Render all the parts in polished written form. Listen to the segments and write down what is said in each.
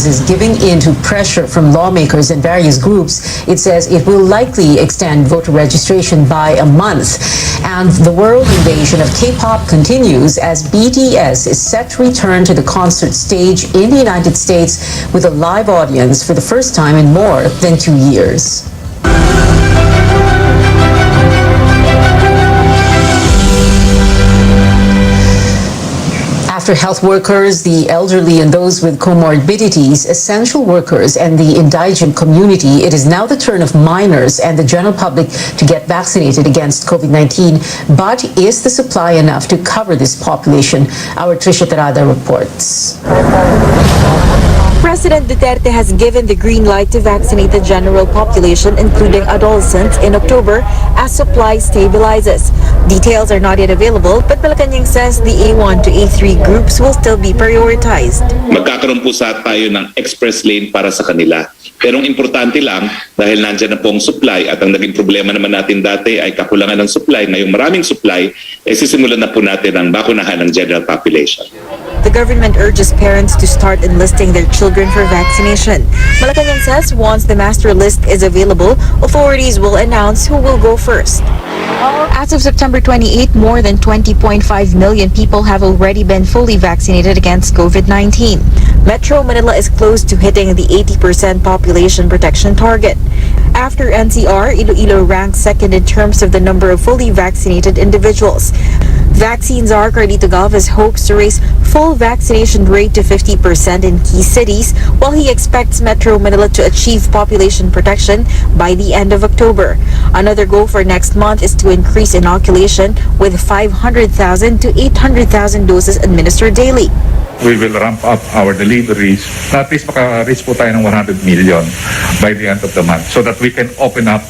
is giving in to pressure from lawmakers and various groups. It says it will likely extend voter registration by a month. And the world invasion of K-pop continues as BTS is set to return to the concert stage in the United States with a live audience for the first time in more than 2 years. After health workers, the elderly and those with comorbidities, essential workers, and the indigent community, it is now the turn of minors and the general public to get vaccinated against COVID-19. But is the supply enough to cover this population? Our Trisha Tarada reports. President Duterte has given the green light to vaccinate the general population, including adolescents, in October as supply stabilizes. Details are not yet available, but Malacanang says the A1 to A3 groups will still be prioritized. Magkakaroon po tayo ng express lane para sa kanila. Pero ang importante lang, dahil nandyan na po ang supply at ang naging problema naman natin dati ay kakulangan ng supply, ngayong maraming supply, sisimulan na po natin ang bakunahan ng general population. The government urges parents to start enlisting their children for vaccination. Malacanang says once the master list is available, authorities will announce who will go first. As of September 28, more than 20.5 million people have already been fully vaccinated against COVID-19. Metro Manila is close to hitting the 80% population protection target. After NCR, Iloilo ranks second in terms of the number of fully vaccinated individuals. Vaccine czar Carlito Galvez hopes to raise full vaccination rate to 50% in key cities, while he expects Metro Manila to achieve population protection by the end of October. Another goal for next month is to increase inoculation with 500,000 to 800,000 doses administered daily. We will ramp up our deliveries. At least maka-reach po tayo ng 100 million by the end of the month so that we can open up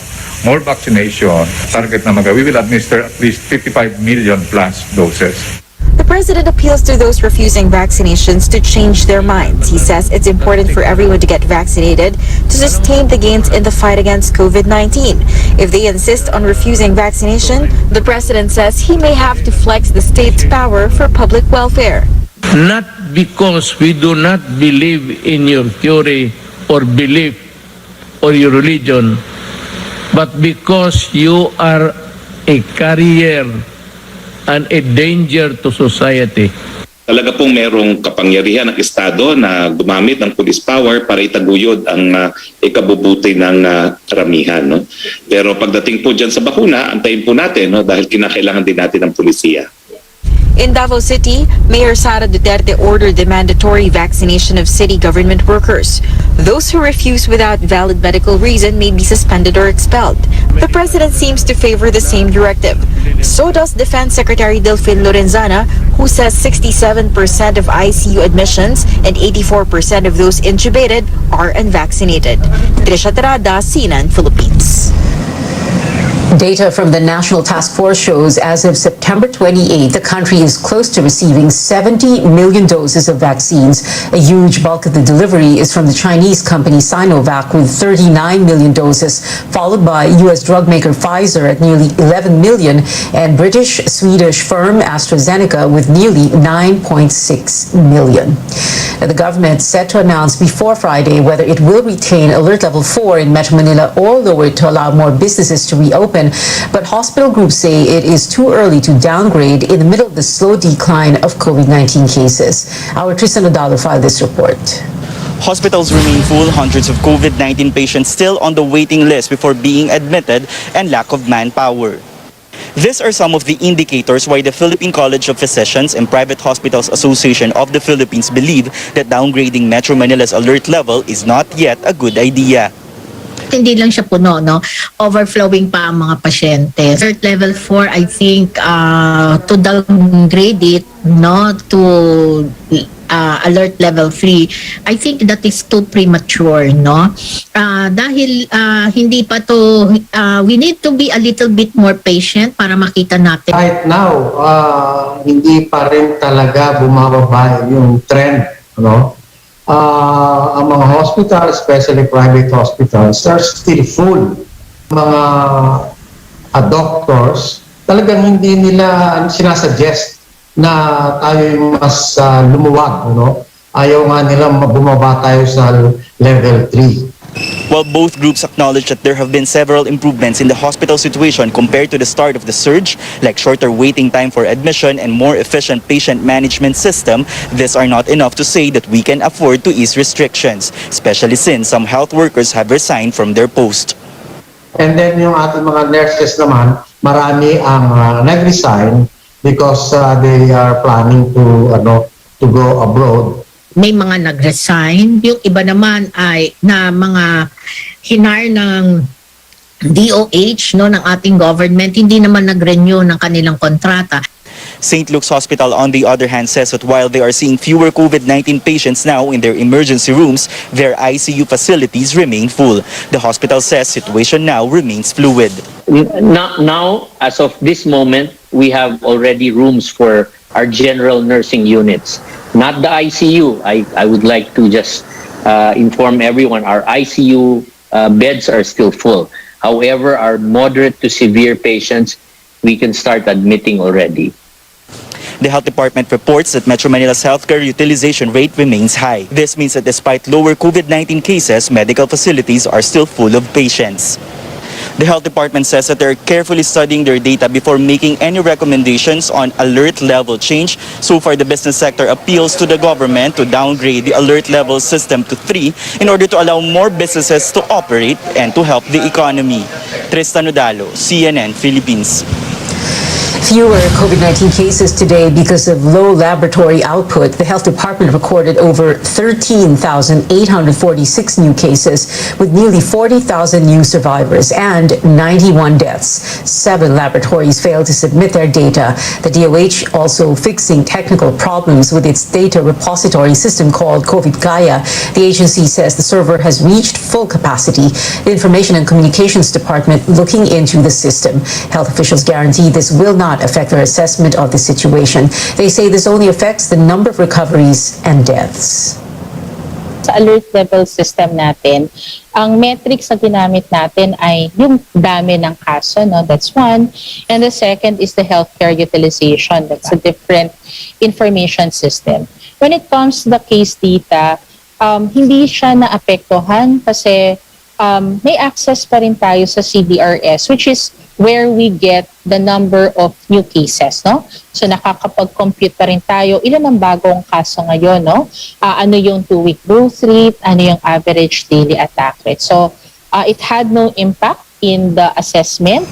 more vaccination. Target na we will administer at least 55 million plus doses. The president appeals to those refusing vaccinations to change their minds. He says it's important for everyone to get vaccinated to sustain the gains in the fight against COVID-19. If they insist on refusing vaccination, the president says he may have to flex the state's power for public welfare. Not because we do not believe in your theory or belief or your religion, but because you are a carrier and a danger to society. Talaga pong merong kapangyarihan ng Estado na gumamit ng police power para itaguyod ang ikabubuti ng karamihan. No? Pero pagdating po dyan sa bakuna, antayin po natin dahil kinakailangan din natin ng pulisiya. In Davao City, Mayor Sara Duterte ordered the mandatory vaccination of city government workers. Those who refuse without valid medical reason may be suspended or expelled. The president seems to favor the same directive. So does Defense Secretary Delfin Lorenzana, who says 67% of ICU admissions and 84% of those intubated are unvaccinated. Trisha Tarada, CNN, Philippines. Data from the National Task Force shows as of September 28, the country is close to receiving 70 million doses of vaccines. A huge bulk of the delivery is from the Chinese company Sinovac with 39 million doses, followed by U.S. drug maker Pfizer at nearly 11 million and British-Swedish firm AstraZeneca with nearly 9.6 million. The government set to announce before Friday whether it will retain Alert Level 4 in Metro Manila or lower it to allow more businesses to reopen. But hospital groups say it is too early to downgrade in the middle of the slow decline of COVID-19 cases. Our Tristan Odalo filed this report. Hospitals remain full, hundreds of COVID-19 patients still on the waiting list before being admitted, and lack of manpower. These are some of the indicators why the Philippine College of Physicians and Private Hospitals Association of the Philippines believe that downgrading Metro Manila's alert level is not yet a good idea. Hindi lang siya puno, no? Overflowing pa ang mga pasyente. Alert level 4, I think, to downgrade it, no, to alert level 3, I think that is too premature, no? Dahil hindi pa to, we need to be a little bit more patient para makita natin. Right now, hindi pa rin talaga bumababa yung trend, no? Ang mga hospitals, especially private hospitals, are still full. Mga doctors, talagang hindi nila sinasuggest na tayo mas lumuwag, no? ayaw nga nilang bumaba tayo sa level 3. While both groups acknowledge that there have been several improvements in the hospital situation compared to the start of the surge, like shorter waiting time for admission and more efficient patient management system, these are not enough to say that we can afford to ease restrictions, especially since some health workers have resigned from their post. And then yung ating mga nurses naman, marami ang nag-resign because they are planning to go abroad. May mga nag-resign, yung iba naman ay na mga hinar ng DOH, no, ng ating government, hindi naman nag-renew ng kanilang kontrata. St. Luke's Hospital, on the other hand, says that while they are seeing fewer COVID-19 patients now in their emergency rooms, their ICU facilities remain full. The hospital says situation now remains fluid. Now, as of this moment, we have already rooms for our general nursing units, not the ICU. I would like to just inform everyone our ICU beds are still full. However, our moderate to severe patients, we can start admitting already. The health department reports that Metro Manila's healthcare utilization rate remains high. This means that despite lower COVID-19 cases, medical facilities are still full of patients. The health department says that they're carefully studying their data before making any recommendations on alert level change. So far, the business sector appeals to the government to downgrade the alert level system to 3 in order to allow more businesses to operate and to help the economy. Tristan Udalo, CNN Philippines. Fewer COVID-19 cases today because of low laboratory output. The health department recorded over 13,846 new cases with nearly 40,000 new survivors and 91 deaths. 7 laboratories failed to submit their data. The DOH also fixing technical problems with its data repository system called COVID Kaya. The agency says the server has reached full capacity. The Information and Communications Department looking into the system. Health officials guarantee this will not affect their assessment of the situation. They say this only affects the number of recoveries and deaths. Sa alert level system natin, ang metrics na ginamit natin ay yung dami ng kaso, no? That's one. And the second is the healthcare utilization. That's a different information system. When it comes to the case data, hindi siya naapektuhan kasi may access pa rin tayo sa CDRS, which is where we get the number of new cases, no? So nakakapag-compute pa rin tayo, ilan ang bagong kaso ngayon, no? Ano yung 2-week growth rate, ano yung average daily attack rate. So it had no impact in the assessment.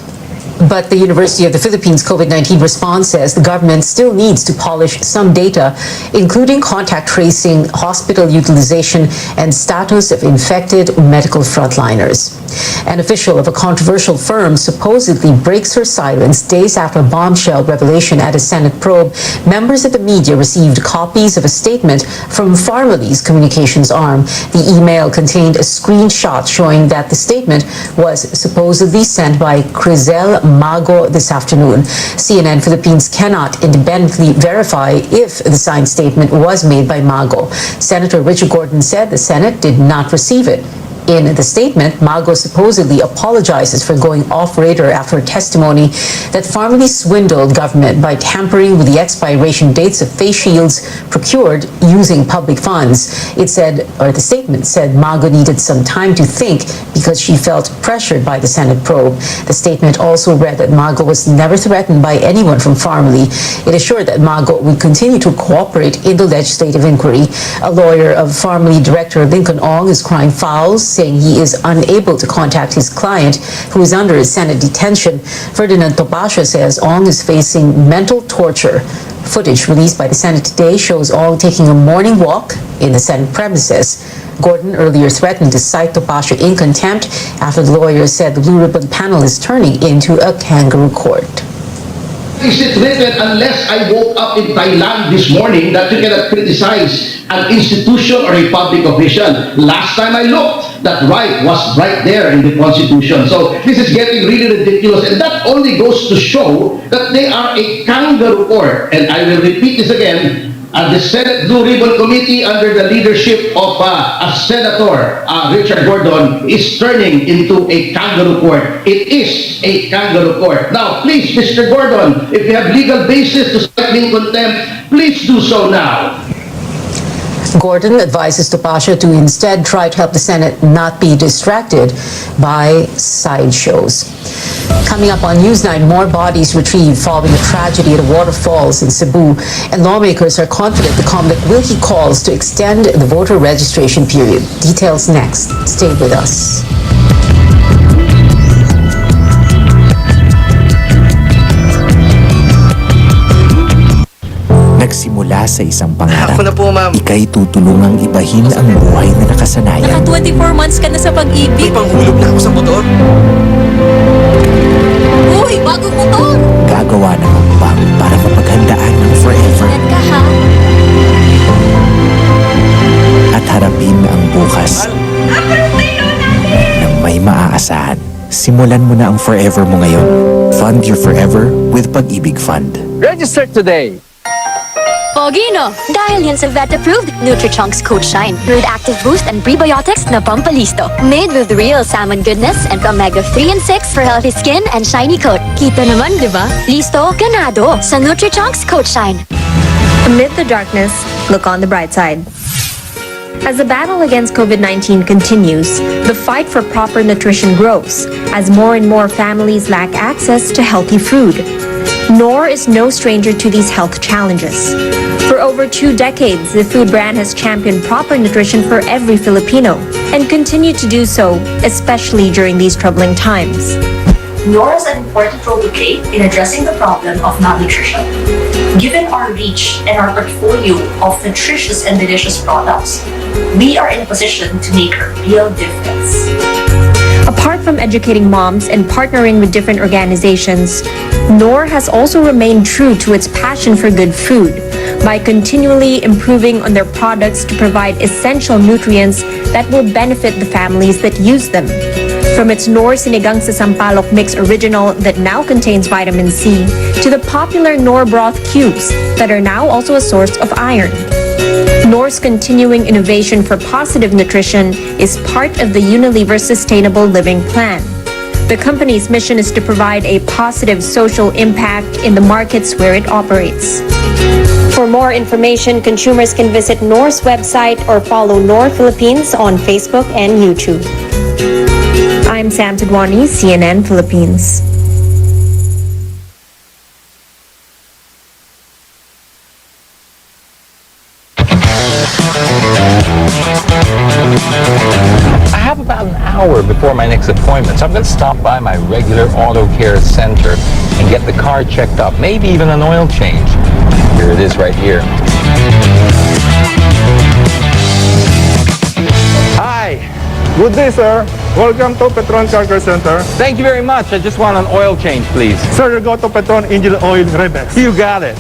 But the University of the Philippines COVID-19 response says the government still needs to polish some data, including contact tracing, hospital utilization, and status of infected medical frontliners. An official of a controversial firm supposedly breaks her silence days after a bombshell revelation at a Senate probe. Members of the media received copies of a statement from Pharmalee's communications arm. The email contained a screenshot showing that the statement was supposedly sent by Crizel Mago this afternoon. CNN Philippines cannot independently verify if the signed statement was made by Mago. Senator Richard Gordon said the Senate did not receive it. In the statement, Mago supposedly apologizes for going off-radar after testimony that Pharmalee swindled government by tampering with the expiration dates of face shields procured using public funds. It said, or the statement said, Mago needed some time to think because she felt pressured by the Senate probe. The statement also read that Mago was never threatened by anyone from Pharmalee. It assured that Mago would continue to cooperate in the legislative inquiry. A lawyer of Pharmalee Director Lincoln Ong is crying foul, saying he is unable to contact his client who is under Senate detention. Ferdinand Topacio says Ong is facing mental torture. Footage released by the Senate today shows Ong taking a morning walk in the Senate premises. Gordon earlier threatened to cite Topacio in contempt after the lawyer said the Blue Ribbon panel is turning into a kangaroo court. Is it written unless I woke up in Thailand this morning that you cannot criticize an institution or a public official? Last time I looked, that right was right there in the Constitution. So this is getting really ridiculous, and that only goes to show that they are a kangaroo court. And I will repeat this again. The Senate Blue Ribbon Committee under the leadership of a Senator, Richard Gordon, is turning into a kangaroo court. It is a kangaroo court. Now, please, Mr. Gordon, if you have legal basis to cite me in contempt, please do so now. Gordon advises Topacio to instead try to help the Senate not be distracted by sideshows. Coming up on News 9, more bodies retrieved following a tragedy at a waterfalls in Cebu, and lawmakers are confident the COMELEC will heed calls to extend the voter registration period. Details next. Stay with us. Nagsimula sa isang pangarap. Ako na po, ma'am. Ika'y tutulungang ibahin ang buhay na nakasanayan. Naka 24 months ka na sa pag-ibig. Panghulog na ako sa motor. Uy, bagong motor! Gagawa ng hakbang para mapaghandaan ng forever. Ingat ka ha. At harapin ang bukas nang may maaasahan. Simulan mo na ang forever mo ngayon. Fund your forever with Pag-ibig Fund. Register today. Pogino! Dahil yan sa vet-approved Nutri-Chunks Coat Shine with active boost and prebiotics na pampalisto. Made with real salmon goodness and omega-3 and 6 for healthy skin and shiny coat. Kita naman, di ba? Listo, ganado sa Nutri-Chunks Coat Shine. Amid the darkness, look on the bright side. As the battle against COVID-19 continues, the fight for proper nutrition grows as more and more families lack access to healthy food. Nor is no stranger to these health challenges. For over 2 decades, the food brand has championed proper nutrition for every Filipino and continue to do so, especially during these troubling times. Nor has an important role to play in addressing the problem of malnutrition. Given our reach and our portfolio of nutritious and delicious products, we are in a position to make a real difference. Apart from educating moms and partnering with different organizations, Nor has also remained true to its passion for good food by continually improving on their products to provide essential nutrients that will benefit the families that use them. From its Nor Sinigang sa Sampalok Mix Original that now contains vitamin C, to the popular Nor Broth Cubes that are now also a source of iron. Nor's continuing innovation for positive nutrition is part of the Unilever Sustainable Living Plan. The company's mission is to provide a positive social impact in the markets where it operates. For more information, consumers can visit Nor's website or follow Nor Philippines on Facebook and YouTube. I'm Sam Tadwani, CNN Philippines. I have about an hour before my next appointment, so I'm going to stop by my regular auto care center and get the car checked up, maybe even an oil change. Here it is right here. Hi. Good day, sir. Welcome to Petron Car Care Center. Thank you very much. I just want an oil change, please. Sir, you go to Petron Engine Oil Rebex. You got it.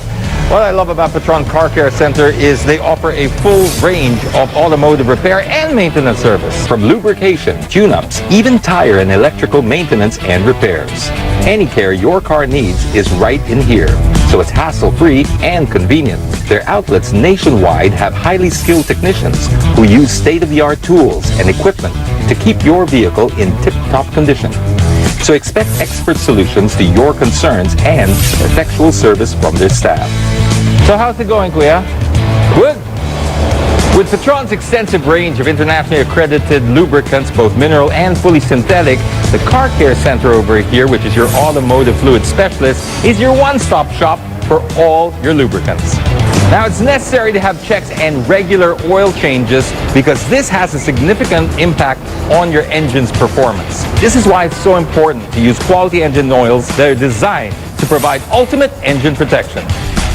What I love about Petron Car Care Center is they offer a full range of automotive repair and maintenance service, from lubrication, tune-ups, even tire and electrical maintenance and repairs. Any care your car needs is right in here, so it's hassle-free and convenient. Their outlets nationwide have highly skilled technicians who use state-of-the-art tools and equipment to keep your vehicle in tip-top condition. So expect expert solutions to your concerns and effectual service from their staff. So how's it going, Kuya? Good? With Petron's extensive range of internationally accredited lubricants, both mineral and fully synthetic, the Car Care Center over here, which is your automotive fluid specialist, is your one-stop shop for all your lubricants. Now, it's necessary to have checks and regular oil changes because this has a significant impact on your engine's performance. This is why it's so important to use quality engine oils that are designed to provide ultimate engine protection.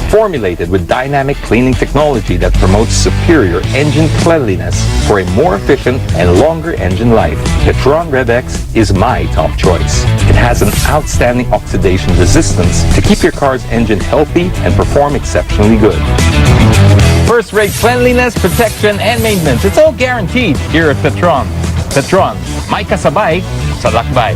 Formulated with dynamic cleaning technology that promotes superior engine cleanliness for a more efficient and longer engine life, Petron Rebex is my top choice. It has an outstanding oxidation resistance to keep your car's engine healthy and perform exceptionally good. First-rate cleanliness, protection, and maintenance. It's all guaranteed here at Petron. Petron, may kasabay sa lakbay.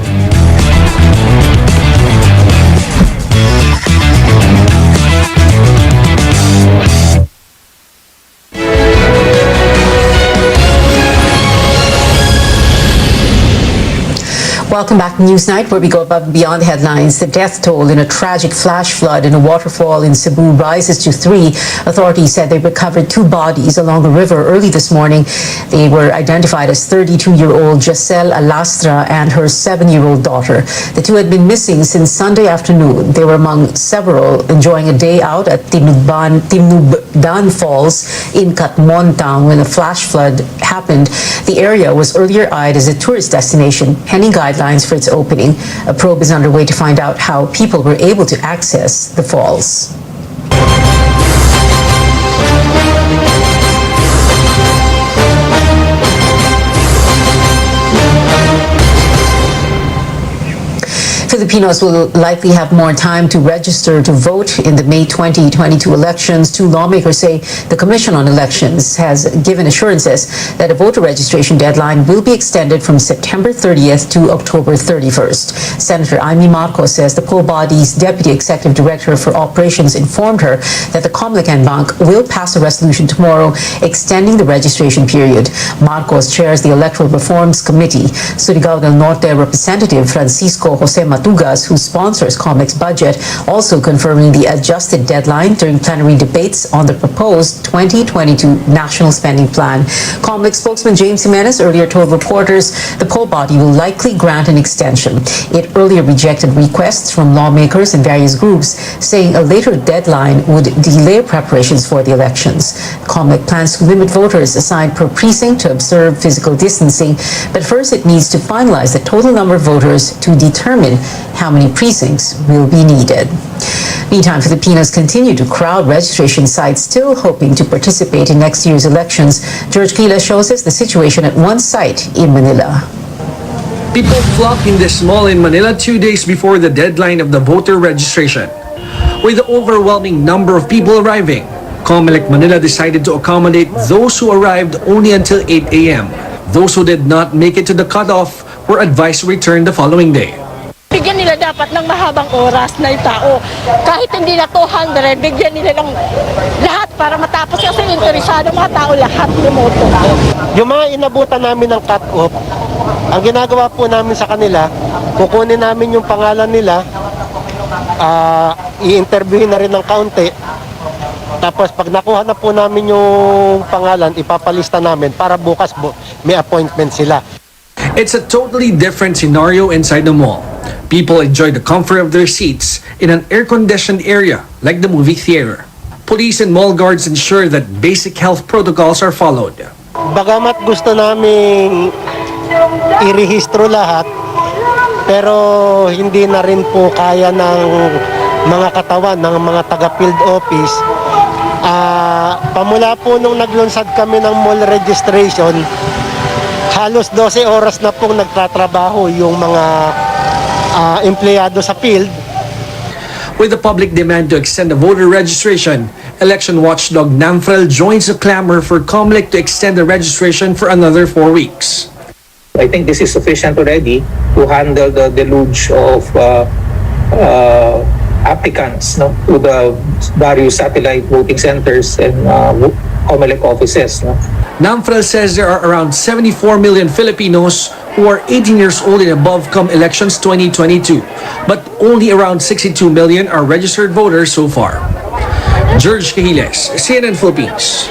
Welcome back to Newsnight, where we go above and beyond the headlines. The death toll in a tragic flash flood in a waterfall in Cebu rises to 3. Authorities said they recovered 2 bodies along the river early this morning. They were identified as 32-year-old Giselle Alastra and her 7-year-old daughter. The 2 had been missing since Sunday afternoon. They were among several enjoying a day out at Tinubdan Falls in Katmon town when a flash flood happened. The area was earlier eyed as a tourist destination, pending guidelines for its opening. A probe is underway to find out how people were able to access the falls. Filipinos will likely have more time to register to vote in the May 2022 elections. 2 lawmakers say the Commission on Elections has given assurances that a voter registration deadline will be extended from September 30th to October 31st. Senator Amy Marcos says the poll body's Deputy Executive Director for Operations informed her that the Comelec and Bank will pass a resolution tomorrow extending the registration period. Marcos chairs the Electoral Reforms Committee. Surigao del Norte Representative Francisco Jose Matugas, who sponsors Comelec's budget, also confirming the adjusted deadline during plenary debates on the proposed 2022 National Spending Plan. Comelec spokesman James Jimenez earlier told reporters the poll body will likely grant an extension. It earlier rejected requests from lawmakers and various groups, saying a later deadline would delay preparations for the elections. Comelec plans to limit voters assigned per precinct to observe physical distancing, but first it needs to finalize the total number of voters to determine how many precincts will be needed. Meantime, Filipinos continue to crowd registration sites, still hoping to participate in next year's elections. George Kila shows us the situation at one site in Manila. People flock in this mall in Manila 2 days before the deadline of the voter registration. With the overwhelming number of people arriving, Comelec Manila decided to accommodate those who arrived only until 8 a.m. Those who did not make it to the cutoff were advised to return the following day. Bigyan nila dapat ng mahabang oras na yung tao. Kahit hindi na 200, bigyan nila ng lahat para matapos kasi interesado mga tao lahat bumoto. Yung mga inabutan namin ng cut-off, ang ginagawa po namin sa kanila, kukunin namin yung pangalan nila, i-interviewin na rin ng kaunti, tapos pag nakuha na po namin yung pangalan, ipapalista namin para bukas may appointment sila. It's a totally different scenario inside the mall. People enjoy the comfort of their seats in an air-conditioned area like the movie theater. Police and mall guards ensure that basic health protocols are followed. Bagamat gusto naming irehistro lahat, pero hindi na rin po kaya ng mga katawan, ng mga taga-field office. Pamula po nung naglunsad kami ng mall registration, halos 12 oras na pong nagtatrabaho yung mga empleyado sa field. With the public demand to extend the voter registration, election watchdog NAMFREL joins the clamor for Comelec to extend the registration for another 4 weeks. I think this is sufficient already to handle the deluge of applicants to the various satellite voting centers and Comelec offices. NAMFREL says there are around 74 million Filipinos who are 18 years old and above come elections 2022, but only around 62 million are registered voters so far. George Cahiles, CNN Philippines.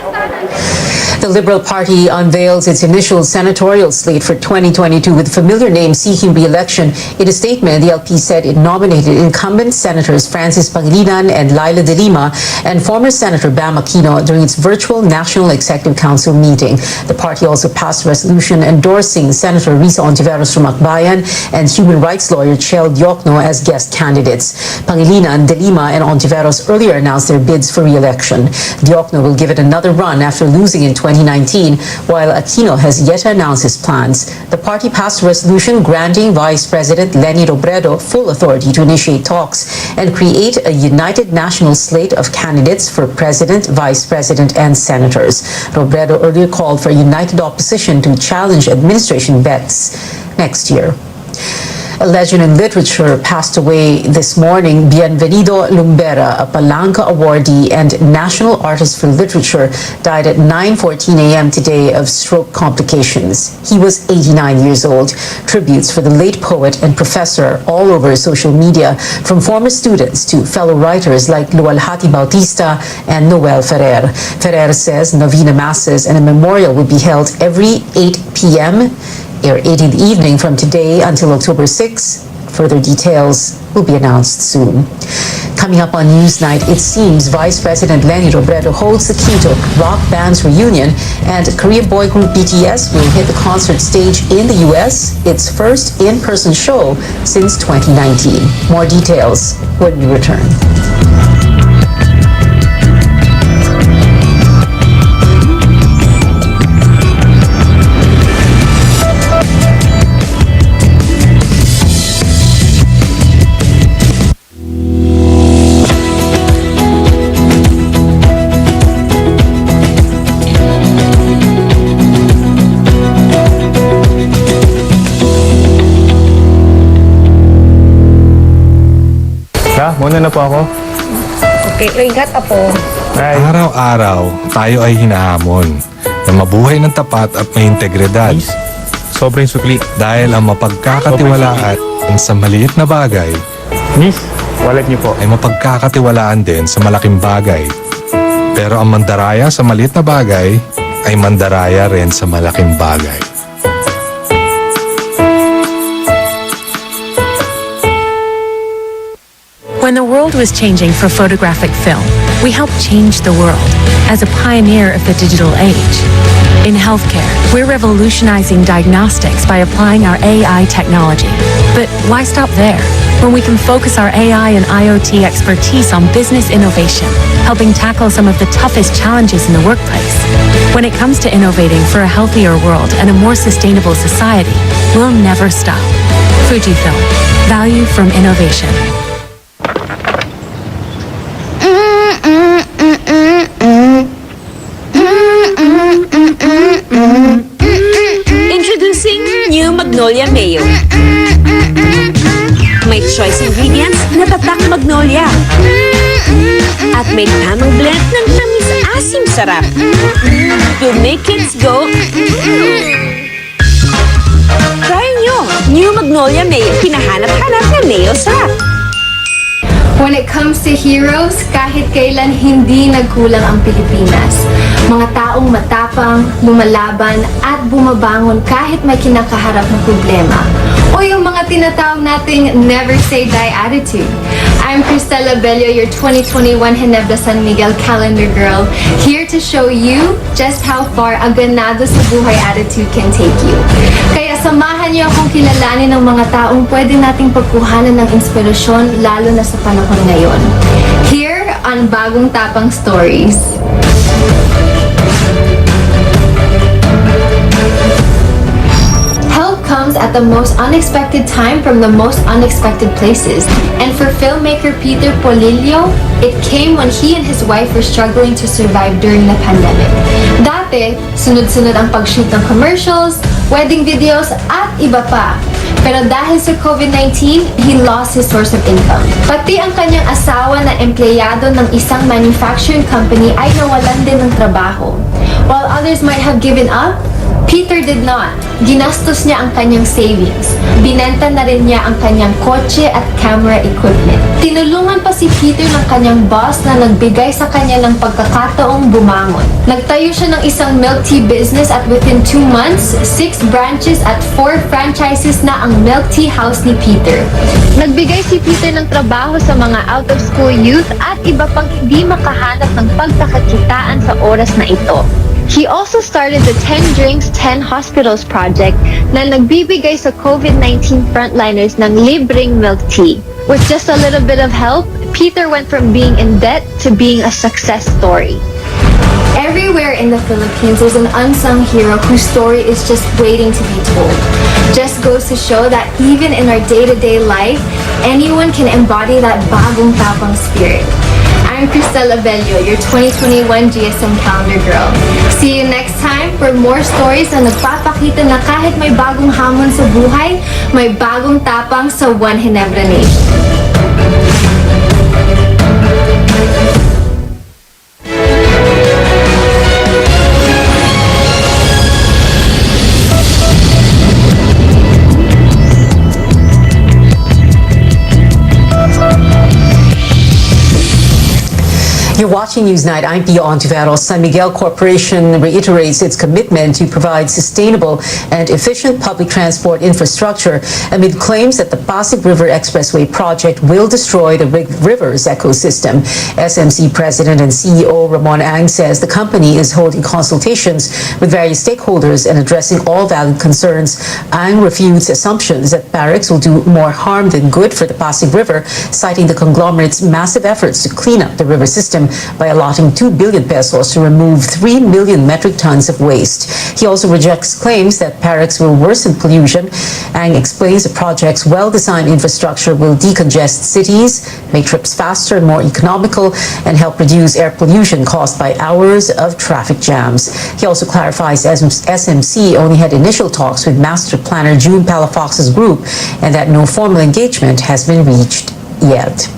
The Liberal Party unveils its initial senatorial slate for 2022 with familiar names seeking re-election. In a statement, the LP said it nominated incumbent Senators Francis Pangilinan and Laila de Lima and former Senator Bam Aquino during its virtual National Executive Council meeting. The party also passed a resolution endorsing Senator Risa Ontiveros from Akbayan and human rights lawyer Chel Diokno as guest candidates. Pangilinan, de Lima, and Ontiveros earlier announced their bids for re-election. Diokno will give it another run after losing in 2019, while Aquino has yet to announce his plans. The party passed a resolution granting Vice President Leni Robredo full authority to initiate talks and create a united national slate of candidates for President, Vice President, and Senators. Robredo earlier called for a united opposition to challenge administration bets next year. A legend in literature passed away this morning. Bienvenido Lumbera, a Palanca awardee and National Artist for Literature, died at 9:14 a.m. today of stroke complications. He was 89 years old. Tributes for the late poet and professor all over social media, from former students to fellow writers like Lualhati Bautista and Noel Ferrer. Ferrer says novena masses and a memorial will be held every 8 p.m. or 8 in the evening from today until October 6. Further details will be announced soon. Coming up on Newsnight, it seems Vice President Lenny Robredo holds the key to rock band's reunion, and Korean boy group BTS will hit the concert stage in the U.S., its first in-person show since 2019. More details when we return. Muna na po ako. Okay, ingat po. Araw-araw, tayo ay hinahamon na mabuhay ng tapat at may integridad. Sobrang sukli. Dahil ang mapagkakatiwalaan sa maliit na bagay, Miss, wallet niyo po. ay mapagkakatiwalaan din sa malaking bagay. Pero ang mandaraya sa maliit na bagay ay mandaraya rin sa malaking bagay. When the world was changing for photographic film, we helped change the world as a pioneer of the digital age. In healthcare, we're revolutionizing diagnostics by applying our AI technology. But why stop there, when we can focus our AI and IoT expertise on business innovation, helping tackle some of the toughest challenges in the workplace? When it comes to innovating for a healthier world and a more sustainable society, we'll never stop. Fujifilm, value from innovation. Introducing new Magnolia Mayo. May choice ingredients na tatak Magnolia. At may tamang blend ng tamis-asim sarap. To make kids go, Try nyo, new Magnolia Mayo. Hinahanap-hanap na mayo sarap. When it comes to heroes, kahit kailan hindi nagkulang ang Pilipinas. Mga taong matapang, lumalaban, at bumabangon kahit may kinakaharap na problema. O yung mga tinatawag nating never say die attitude. I'm Cristela Bello, your 2021 Ginebra San Miguel Calendar Girl, here to show you just how far a ganado sa buhay attitude can take you. Kaya samahan niyo akong kilalanin ng mga taong pwede nating pagkuhanan ng inspirasyon, lalo na sa panahon ngayon. Here on Bagong Tapang Stories. Help comes at the most unexpected time from the most unexpected places. And for filmmaker Peter Polillo, it came when he and his wife were struggling to survive during the pandemic. Dati, sunod-sunod ang pag-shoot ng commercials, wedding videos, at iba pa. Pero dahil sa COVID-19, he lost his source of income. Pati ang kanyang asawa na empleyado ng isang manufacturing company ay nawalan din ng trabaho. While others might have given up, Peter did not. Ginastos niya ang kanyang savings. Binenta na rin niya ang kanyang kotse at camera equipment. Tinulungan pa si Peter ng kanyang boss na nagbigay sa kanya ng pagkakataong bumangon. Nagtayo siya ng isang milk tea business at within 2 months, 6 branches at 4 franchises na ang milk tea house ni Peter. Nagbigay si Peter ng trabaho sa mga out-of-school youth at iba pang hindi makahanap ng pagkakakitaan sa oras na ito. He also started the 10 Drinks, 10 Hospitals project na nagbibigay sa COVID-19 frontliners ng libreng milk tea. With just a little bit of help, Peter went from being in debt to being a success story. Everywhere in the Philippines, there's an unsung hero whose story is just waiting to be told. Just goes to show that even in our day-to-day life, anyone can embody that bagong tapang spirit. I'm I'm Cristela Bello, your 2021 GSM Calendar Girl. See you next time for more stories na nagpapakita na kahit may bagong hamon sa buhay, may bagong tapang sa One Ginebra Nation. You're watching Newsnight. I'm Pia Ontiveros. San Miguel Corporation reiterates its commitment to provide sustainable and efficient public transport infrastructure amid claims that the Pasig River Expressway project will destroy the river's ecosystem. SMC President and CEO Ramon Ang says the company is holding consultations with various stakeholders and addressing all valid concerns. Ang refutes assumptions that barracks will do more harm than good for the Pasig River, citing the conglomerate's massive efforts to clean up the river system by allotting 2 billion pesos to remove 3 million metric tons of waste. He also rejects claims that barracks will worsen pollution. Ang explains the project's well-designed infrastructure will decongest cities, make trips faster and more economical, and help reduce air pollution caused by hours of traffic jams. He also clarifies SMC only had initial talks with master planner June Palafox's group and that no formal engagement has been reached yet.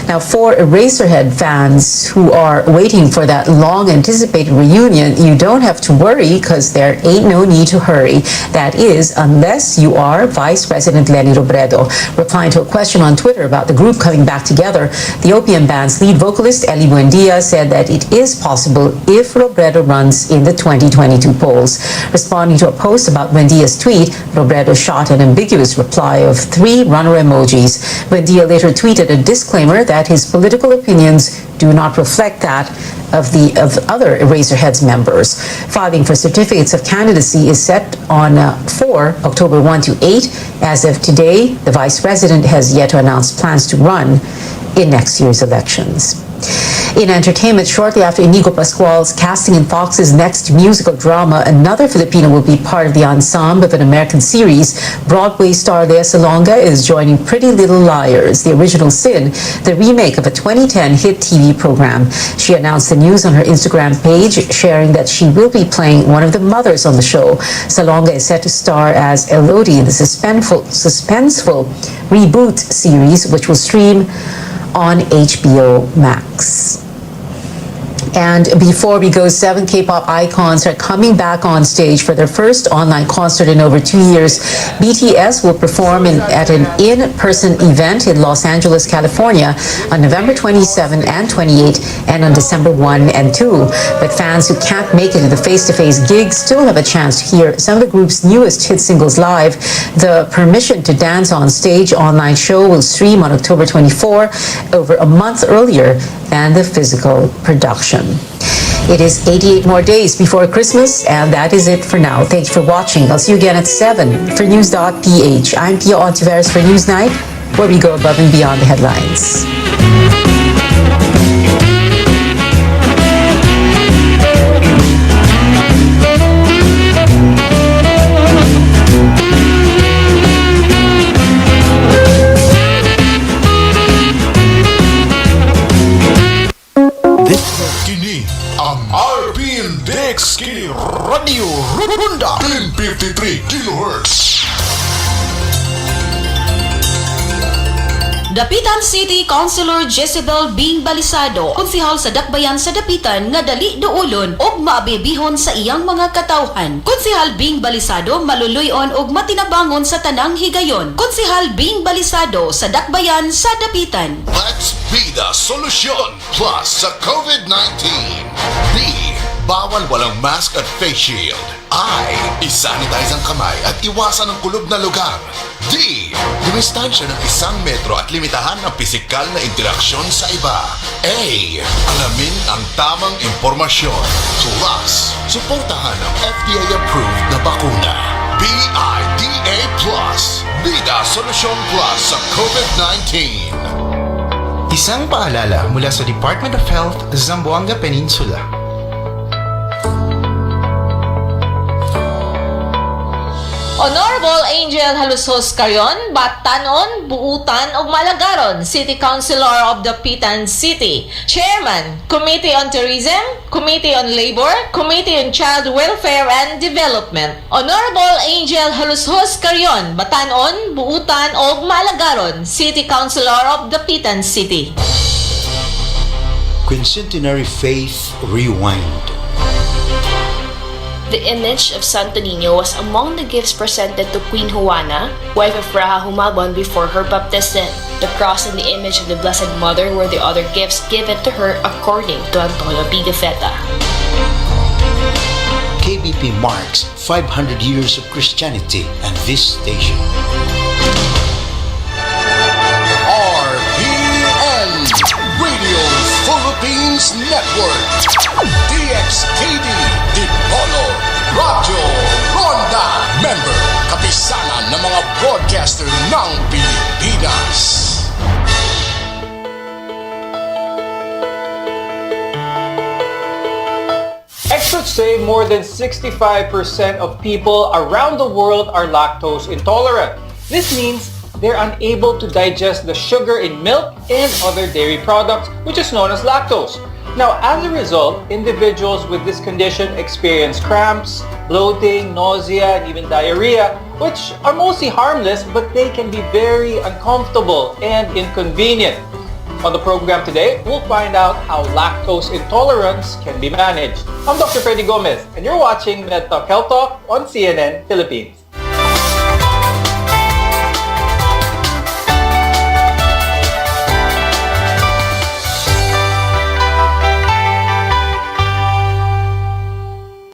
Now, for Eraserhead fans who are waiting for that long-anticipated reunion, you don't have to worry because there ain't no need to hurry. That is, unless you are Vice President Lenny Robredo. Replying to a question on Twitter about the group coming back together, the OPM band's lead vocalist, Eli Buendia, said that it is possible if Robredo runs in the 2022 polls. Responding to a post about Buendia's tweet, Robredo shot an ambiguous reply of 3 runner emojis. Buendia later tweeted a disclaimer that his political opinions do not reflect that of other Eraserheads members. Filing for certificates of candidacy is set on for October 1 to 8. As of today, the Vice President has yet to announce plans to run in next year's elections. In entertainment, shortly after Inigo Pascual's casting in Fox's next musical drama, another Filipino will be part of the ensemble of an American series. Broadway star Lea Salonga is joining Pretty Little Liars, the original Sin, the remake of a 2010 hit TV program. She announced the news on her Instagram page, sharing that she will be playing one of the mothers on the show. Salonga is set to star as Elodie in the suspenseful reboot series, which will stream on HBO Max. And before we go, 7 K-pop icons are coming back on stage for their first online concert in over 2 years. BTS will perform at an in-person event in Los Angeles, California on November 27 and 28 and on December 1 and 2. But fans who can't make it to the face-to-face gig still have a chance to hear some of the group's newest hit singles live. The Permission to Dance on Stage online show will stream on October 24, over a month earlier than the physical production. It is 88 more days before Christmas, and that is it for now. Thanks for watching. I'll see you again at 7 for News.ph. I'm Pia Ontiveros for Newsnight, where we go above and beyond the headlines. Kini ang RPN DXKD Radio Runda 1053 kHz. Dapitan City Councilor Jezebel Bing Balisado, konsehal sa Dakbayan sa Dapitan nga dali duulon og maabibihon sa iyang mga katawhan. Konsehal Bing Balisado maluluyon og matinabangon sa tanang higayon. Konsehal Bing Balisado sa Dakbayan sa Dapitan. Let's be the solution plus sa COVID-19. D. Bawal walang mask at face shield. I. Isanitize ang kamay at iwasan ang kulob na lugar. D. Dumistansya ng 1 metro at limitahan ang pisikal na interaksyon sa iba. A. Alamin ang tamang impormasyon. Plus, suportahan ang FDA-approved na bakuna. BIDA Plus. Bida Solusyon Plus sa COVID-19. Isang paalala mula sa Department of Health, Zamboanga Peninsula. Honorable Angel Halusos Carion, Batanon, Buutan ug Malagaron, City Councilor of the Pitan City, Chairman, Committee on Tourism, Committee on Labor, Committee on Child Welfare and Development. Honorable Angel Halusos Carion, Batanon, Buutan ug Malagaron, City Councilor of the Pitan City. Quincentenary Faith Rewind. The image of Santo Niño was among the gifts presented to Queen Juana, wife of Raja Humalbon, before her baptism. The cross and the image of the Blessed Mother were the other gifts given to her according to Antonio Pigafetta. KBP marks 500 years of Christianity and this station. RPN Radio Philippines Network. DXKD Dipolog Radio Ronda. Member, kapisanan ng mga broadcaster ng Pilipinas. Experts say more than 65% of people around the world are lactose intolerant. This means they're unable to digest the sugar in milk and other dairy products, which is known as lactose. Now, as a result, individuals with this condition experience cramps, bloating, nausea, and even diarrhea, which are mostly harmless, but they can be very uncomfortable and inconvenient. On the program today, we'll find out how lactose intolerance can be managed. I'm Dr. Freddy Gomez, and you're watching Medtalk Health Talk on CNN Philippines.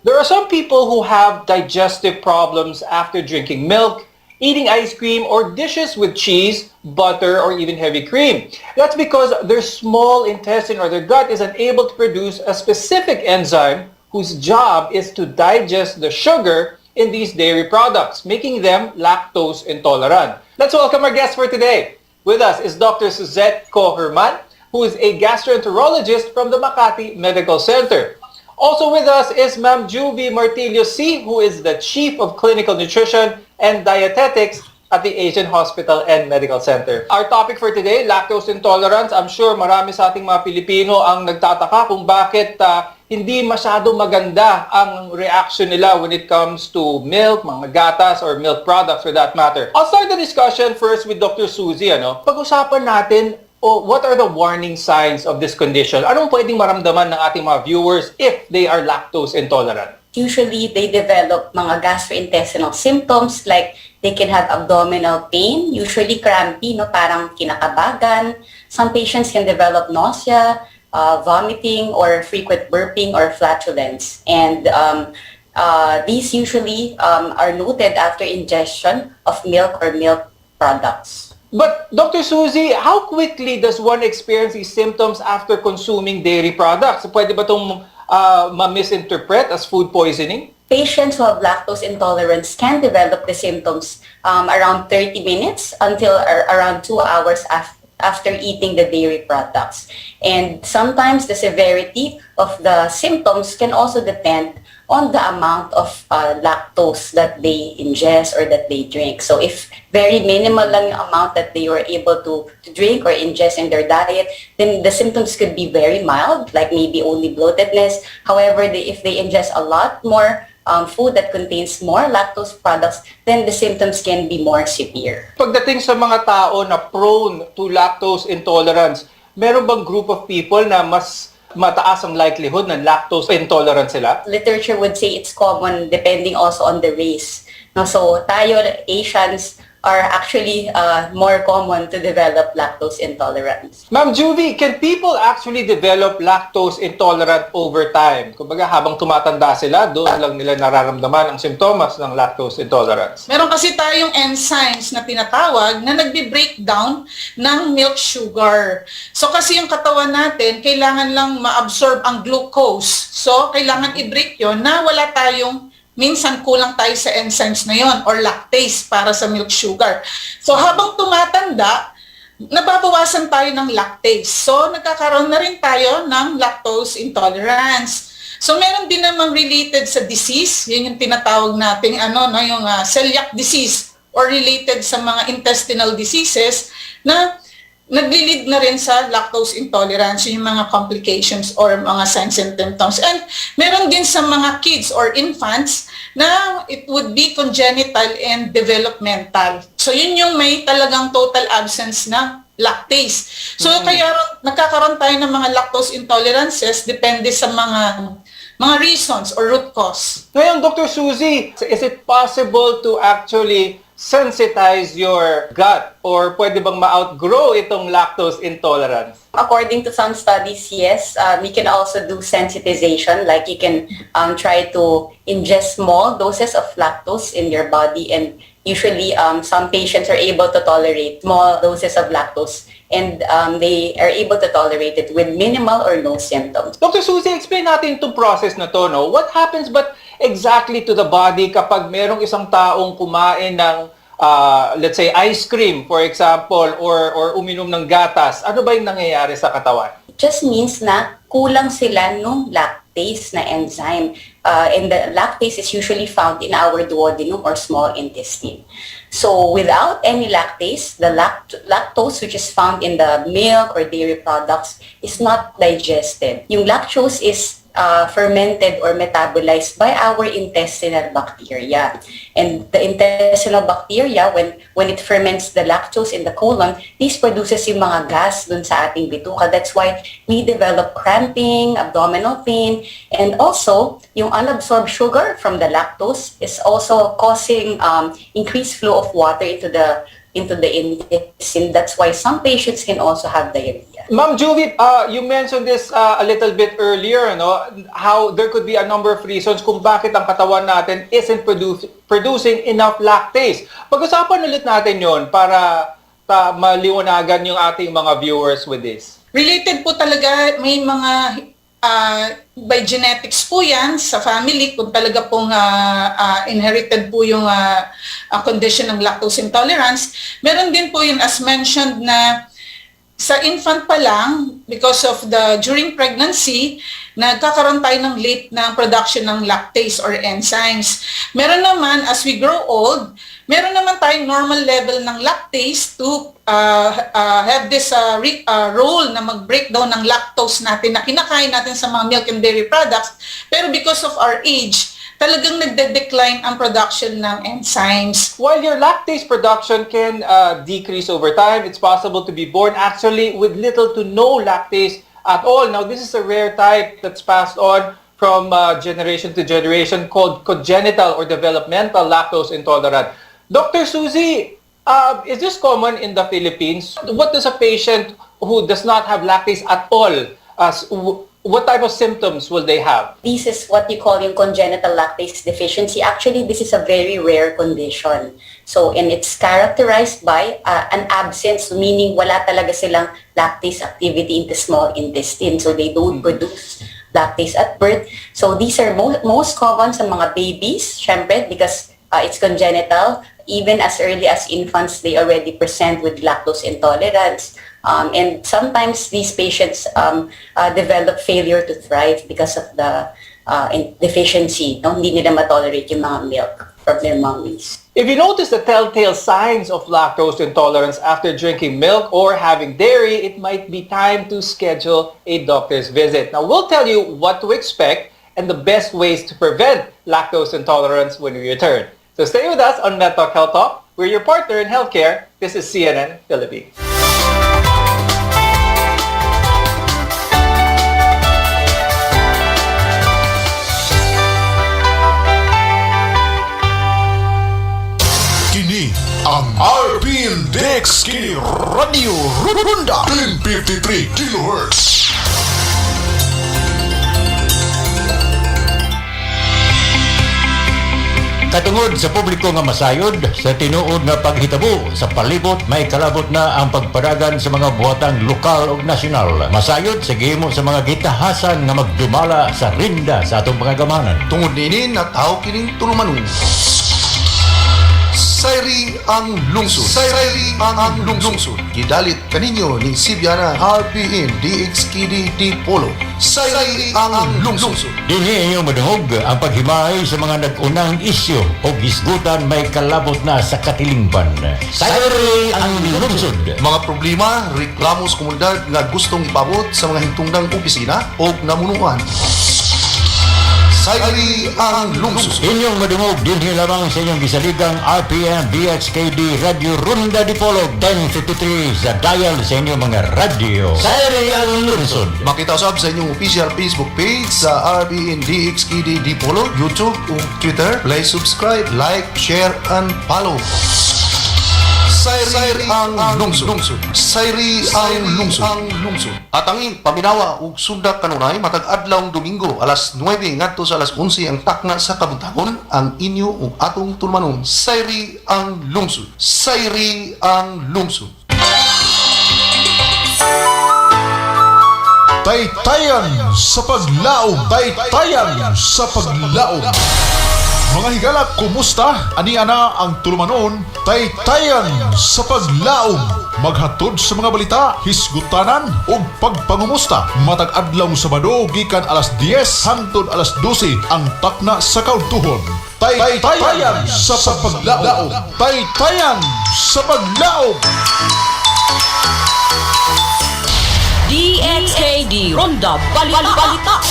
There are some people who have digestive problems after drinking milk, eating ice cream, or dishes with cheese, butter, or even heavy cream. That's because their small intestine or their gut is unable to produce a specific enzyme whose job is to digest the sugar in these dairy products, making them lactose intolerant. Let's welcome our guest for today. With us is Dr. Suzette Coherman, who is a gastroenterologist from the Makati Medical Center. Also with us is Ma'am Juvie Martillo C., who is the Chief of Clinical Nutrition and Dietetics at the Asian Hospital and Medical Center. Our topic for today, lactose intolerance. I'm sure marami sa ating mga Pilipino ang nagtataka kung bakit hindi masyado maganda ang reaction nila when it comes to milk, mga gatas, or milk products for that matter. I'll start the discussion first with Dr. Suzy. Pag-usapan natin, what are the warning signs of this condition? Anong pwedeng maramdaman ng ating mga viewers if they are lactose intolerant? Usually, they develop mga gastrointestinal symptoms like they can have abdominal pain, usually crampy, parang kinakabagan. Some patients can develop nausea, vomiting, or frequent burping or flatulence. And these usually are noted after ingestion of milk or milk products. But Dr. Suzy, how quickly does one experience these symptoms after consuming dairy products? Pwede ba itong ma-misinterpret as food poisoning? Patients who have lactose intolerance can develop the symptoms around 30 minutes until around 2 hours after eating the dairy products. And sometimes the severity of the symptoms can also depend on the amount of lactose that they ingest or that they drink. So if very minimal lang yung amount that they were able to drink or ingest in their diet, then the symptoms could be very mild, like maybe only bloatedness. However, if they ingest a lot more food that contains more lactose products, then the symptoms can be more severe. Pagdating sa mga tao na prone to lactose intolerance, meron bang group of people na mas mataas ang likelihood na lactose intolerant sila? Literature would say it's common depending also on the race. So tayo, Asians, are actually more common to develop lactose intolerance. Ma'am Juvie, can people actually develop lactose intolerant over time? Kumbaga habang tumatanda sila, doon lang nila nararamdaman ang simptomas ng lactose intolerance. Meron kasi tayong enzymes na tinatawag na nagbe-breakdown ng milk sugar. So kasi yung katawan natin, kailangan lang ma-absorb ang glucose. So kailangan i-break yun na wala tayong minsan kulang tayo sa enzymes na yon or lactase para sa milk sugar. So habang tumatanda, nababawasan tayo ng lactase. So nagkakaroon na rin tayo ng lactose intolerance. So meron din namang related sa disease, yun yung tinatawag nating yung celiac disease or related sa mga intestinal diseases na nagli-lead na rin sa lactose intolerance, yung mga complications or mga signs and symptoms. And meron din sa mga kids or infants na it would be congenital and developmental. So yun yung may talagang total absence na lactase. So kaya nagkakaroon tayo ng mga lactose intolerances depende sa mga reasons or root cause. Ngayon, Dr. Suzy, is it possible to actually sensitize your gut or pwede bang ma-outgrow itong lactose intolerance? According to some studies, yes, we can also do sensitization, like you can try to ingest small doses of lactose in your body, and usually some patients are able to tolerate small doses of lactose and they are able to tolerate it with minimal or no symptoms. Dr. Suzy, explain natin itong process na to, no? What happens but exactly to the body kapag merong isang taong kumain ng let's say ice cream, for example, or uminom ng gatas? Ano ba yung nangyayari sa katawan? It just means na kulang sila nung lactase na enzyme. And the lactase is usually found in our duodenum or small intestine. So without any lactase, the lactose which is found in the milk or dairy products is not digested. Yung lactose is fermented or metabolized by our intestinal bacteria. And the intestinal bacteria, when it ferments the lactose in the colon, this produces yung mga gas dun sa ating bituka. That's why we develop cramping, abdominal pain, and also yung unabsorbed sugar from the lactose is also causing increased flow of water into the intestine. That's why some patients can also have diarrhea. Ma'am Juvie, you mentioned this a little bit earlier, no? How there could be a number of reasons kung bakit ang katawan natin isn't producing enough lactase. Pag-usapan ulit natin yon para maliwanagan yung ating mga viewers with this. Related po talaga, may mga by genetics po yan sa family, kung talaga pong inherited po yung condition ng lactose intolerance. Meron din po yun, as mentioned, na sa infant pa lang, because of during pregnancy, nagkakaroon tayo ng late na production ng lactase or enzymes. Meron naman, as we grow old, meron naman tayong normal level ng lactase to have this role na mag-breakdown ng lactose natin na kinakain natin sa mga milk and dairy products. Pero because of our age, talagang nagde-decline ang production ng enzymes. While your lactase production can decrease over time, it's possible to be born actually with little to no lactase at all. Now, this is a rare type that's passed on from generation to generation called congenital or developmental lactose intolerant. Dr. Suzy, is this common in the Philippines? What does a patient who does not have lactase at all, what type of symptoms will they have? This is what you call yung congenital lactase deficiency. Actually, this is a very rare condition. So, and it's characterized by an absence, meaning wala talaga silang lactase activity in the small intestine. So, they don't produce lactase at birth. So, these are most common sa mga babies, syempre, because it's congenital. Even as early as infants, they already present with lactose intolerance. And sometimes these patients develop failure to thrive because of the deficiency. No? Hindi nila matolerate yung mga milk from their mommies. If you notice the telltale signs of lactose intolerance after drinking milk or having dairy, it might be time to schedule a doctor's visit. Now, we'll tell you what to expect and the best ways to prevent lactose intolerance when we return. So stay with us on Medtalk Health Talk. We're your partner in healthcare. This is CNN Philippines. Kini ang RPN DXKD Radio Runda 1053 kHz. Katungod sa publiko nga masayod sa tinuod nga paghitabo sa palibot, may kalabot na ang pagpadagan sa mga buhatang lokal ug nasyonal. Masayod sa gihimo sa mga gitahasan nga magdumala sa rinda sa atong pangagamanan. Tungod nini nataw kining tulumanon. Sa Sayri ang lungsod. Sayri ang lungsod. Gidalit kaninyo ni Sibiana RPN DXKD Dipolog. Sayri ang lungsod. Dinhi inyong madungog ang paghimay sa mga nag-unang isyu o gisgutan may kalabot na sa katilingban. Sayri ang lungsod. Mga problema, reklamo sa komunidad nga gustong ipabot sa mga hintungdang opisina o namunuan. Sayri ang lungsod. Inyong madungog dinhi lamang sa inyong gisaligang RPN DXKD Radio Runda Dipolog 1053 sa dial sa inyong mga radio. Sayri ang lungsod. Makita usab sa inyong official Facebook page sa RPN DXKD Dipolog, YouTube ug Twitter. Please subscribe, like, share, and follow. Sayri ang lungsod. Sayri ang lungsod. At ang paminawa ug sundak kanunay matag adlawng Domingo alas 9 ngadto sa alas 11 ang takna sa kabuntagon ang inyo ug atong tulmanon. Sayri ang lungsod. Sayri ang lungsod. Taytayan sa paglaom. Taytayan sa paglaom. Mga higala, kumusta? Ani ana ang tulumanon, taytayan sa paglaom. Maghatod sa mga balita, hisgutanan ug pagpangumusta. Matag adlaw Sabado gikan alas 10 hangtod alas 12 ang takna sa kaudtuhon. Taytayan sa paglaom. Taytayan sa paglaom. DXKD Ronda Balita.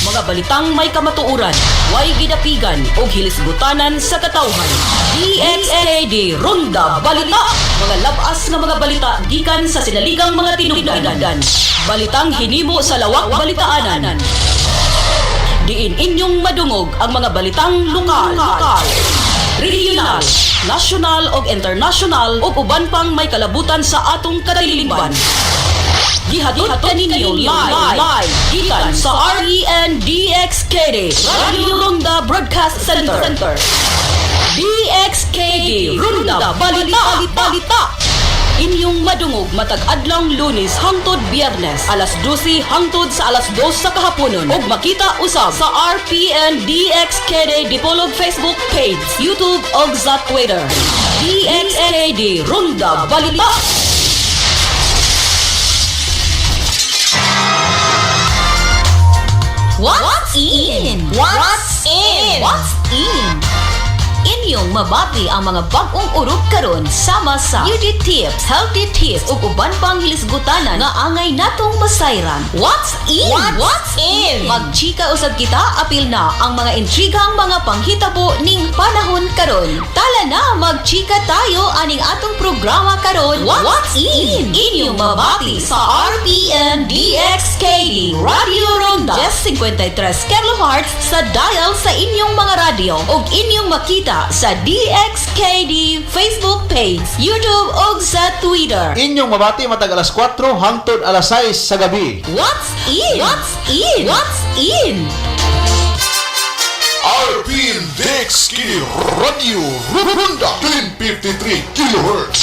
Mga balitang may kamatuuran, way gidapigan o hilisgutanan sa katawhan. DXKD Ronda Balita. Mga labas nga mga balita gikan sa sinaligang mga tinugdagan. Balitang hinimo sa lawak balitaanan. Diin inyong madungog ang mga balitang lokal, regional, national o international o uban pang may kalabutan sa atong katilingban. Gihatod kaninyo live gikan sa RPN DXKD Radio Runda Broadcast Center. DXKD Runda Balita. Inyong madungog matag adlawng Lunes hangtod Biyernes alas 12 hangtod sa alas 2 sa kahaponon ug makita usab sa RPN DXKD Dipolog Facebook page, YouTube ug sa Twitter. DXKD Runda Balita. What's in? Inyong mabati ang mga bagong urog karon sama sa beauty tips, healthy tips ug uban pang hilisgutanan nga angay natong masayran. What's in? Magchika usab kita apil na ang mga intrigang mga panghitabo ning panahon karon. Tala na magchika tayo aning atong programa karon. What's in? Inyong mabati sa RPN DXKD Radio Ronda 53 kHz sa dial sa inyong mga radio ug inyong makita sa DXKD Facebook page, YouTube ug sa Twitter. Inyong mabati matag alas 4 hangtod alas 6 sa gabi. What's in? RPN DXKD Radio Runda 1053 kHz.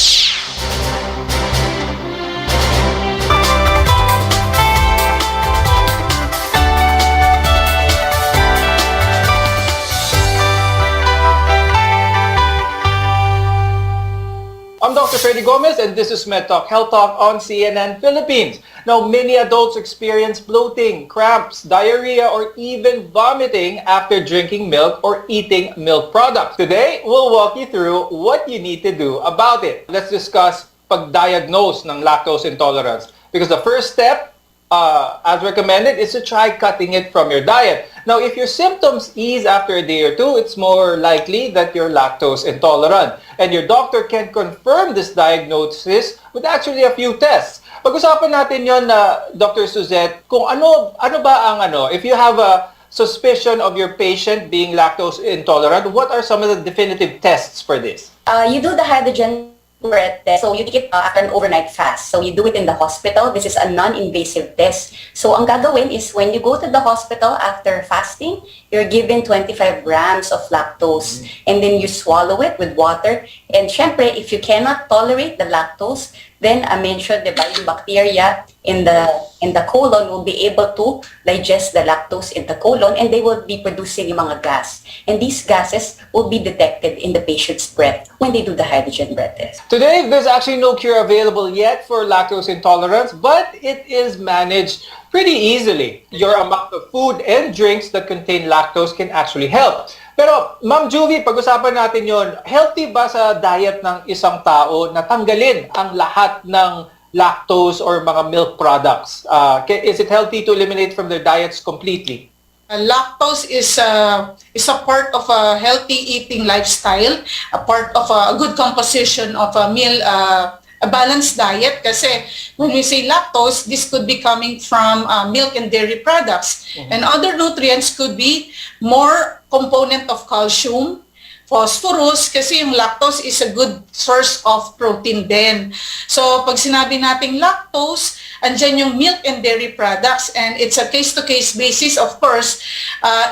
I'm Dr. Freddy Gomez, and this is Medtalk Health Talk on CNN Philippines. Now, many adults experience bloating, cramps, diarrhea, or even vomiting after drinking milk or eating milk products. Today, we'll walk you through what you need to do about it. Let's discuss pag-diagnose ng lactose intolerance. Because the first step, as recommended, is to try cutting it from your diet. Now, if your symptoms ease after a day or two, it's more likely that you're lactose intolerant. And your doctor can confirm this diagnosis with actually a few tests. Pag-usapan natin yon na Dr. Suzette, kung ano ba ang if you have a suspicion of your patient being lactose intolerant, what are some of the definitive tests for this? You do the hydrogen fluoride test. So you take it after an overnight fast. So you do it in the hospital. This is a non-invasive test. So ang gagawin is when you go to the hospital after fasting, you're given 25 grams of lactose and then you swallow it with water And syempre, if you cannot tolerate the lactose, then I mentioned, diba, yung bacteria in the colon will be able to digest the lactose in the colon, and they will be producing yung mga gas. And these gases will be detected in the patient's breath when they do the hydrogen breath test. Today, there's actually no cure available yet for lactose intolerance, but it is managed pretty easily. Your amount of food and drinks that contain lactose can actually help. Pero, Ma'am Juvie, pag-usapan natin yon. Healthy ba sa diet ng isang tao na tanggalin ang lahat ng lactose or mga milk products? Is it healthy to eliminate from their diets completely? Lactose is a part of a healthy eating lifestyle, a part of a good composition of a meal, a balanced diet. Kasi when we say lactose, this could be coming from milk and dairy products. And other nutrients could be more component of calcium, phosphorus, kasi yung lactose is a good source of protein din. So pag sinabi nating lactose, andyan yung milk and dairy products, and it's a case-to-case basis. Of course,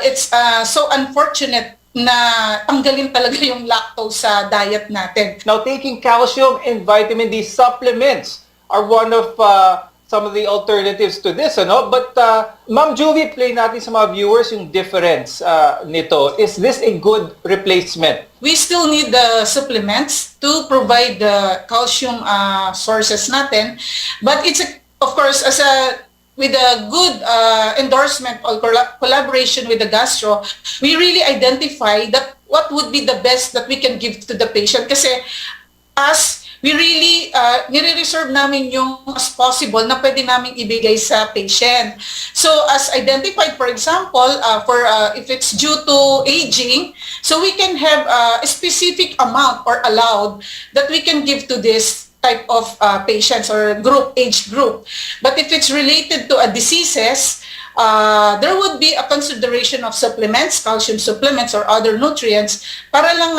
it's so unfortunate na tanggalin talaga yung lactose sa diet natin. Now, taking calcium and vitamin D supplements are one of some of the alternatives to this, ano? But, Ma'am Juvie, play natin sa mga viewers yung difference nito. Is this a good replacement? We still need the supplements to provide the calcium sources natin, but it's, of course, with a good endorsement or collaboration with the gastro, we really identify that what would be the best that we can give to the patient. Kasi we really nire-reserve namin yung as possible na pwede namin ibigay sa patient. So as identified, for example, if it's due to aging, so we can have a specific amount or allowed that we can give to this type of patients or age group. But if it's related to diseases, there would be a consideration of supplements, calcium supplements or other nutrients para lang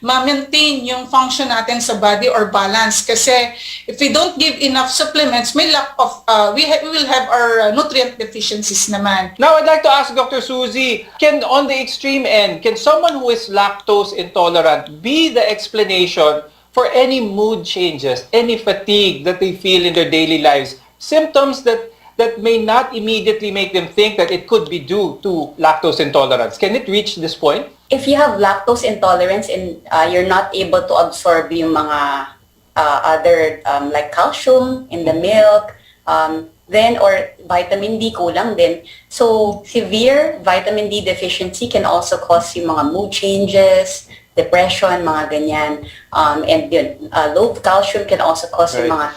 ma-maintain yung function natin sa body or balance. Kasi if we don't give enough supplements, may lack of, we will have our nutrient deficiencies naman. Now, I'd like to ask Dr. Suzy, on the extreme end, can someone who is lactose intolerant be the explanation for any mood changes, any fatigue that they feel in their daily lives, symptoms that may not immediately make them think that it could be due to lactose intolerance? Can it reach this point? If you have lactose intolerance and you're not able to absorb yung mga other like calcium in the milk, then or vitamin D kulang din. So severe vitamin D deficiency can also cause yung mga mood changes, depression, mga ganyan. And yun, low calcium can also cause yung mga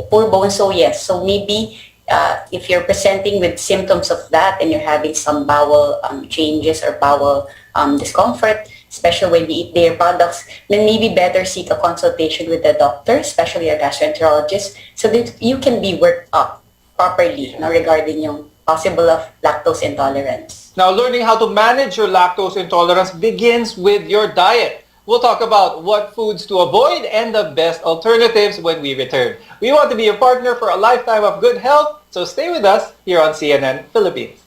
poor bones. So yes, so maybe if you're presenting with symptoms of that and you're having some bowel changes or bowel discomfort, especially when you eat dairy products, then maybe better seek a consultation with the doctor, especially a gastroenterologist, so that you can be worked up properly regarding yung possible of lactose intolerance. Now, learning how to manage your lactose intolerance begins with your diet. We'll talk about what foods to avoid and the best alternatives when we return. We want to be your partner for a lifetime of good health, so stay with us here on CNN Philippines.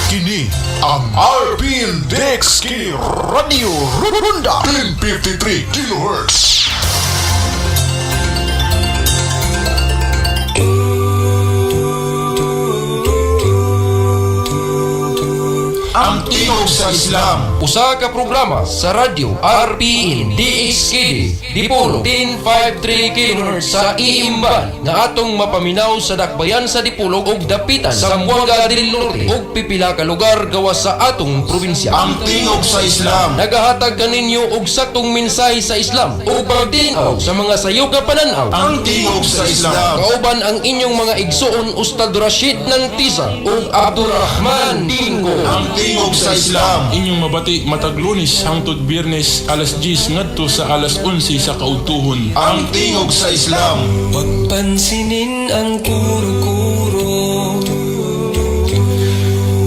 Kini ang RPN DXKD Radio Runda 1053 kHz. Ang Tingog sa Islam. Usa ka programa sa radyo RPN DXKD Dipolog 1053 kHz sa iimban nga atong mapaminaw sa dakbayan sa Dipolog ug dapitan sa Zamboanga del Norte ug pipila ka lugar gawas sa atong probinsya. Ang Tingog sa Islam. Nagahatag kaninyo og saktong mensahe sa Islam ug pagtinaw sa mga sayop nga pananaw. Ang Tingog sa Islam. Kauban ang inyong mga igsoon Ustad Rashid Nantisa ug Abdurrahman Tingog. Ang Tingog sa Islam. Inyong mabati matag Lunes hangtod Biyernes alas 10 ngadto sa alas 11 sa kaudtuhon. Ang Tingog sa Islam. Pagpansinin ang kuro-kuro,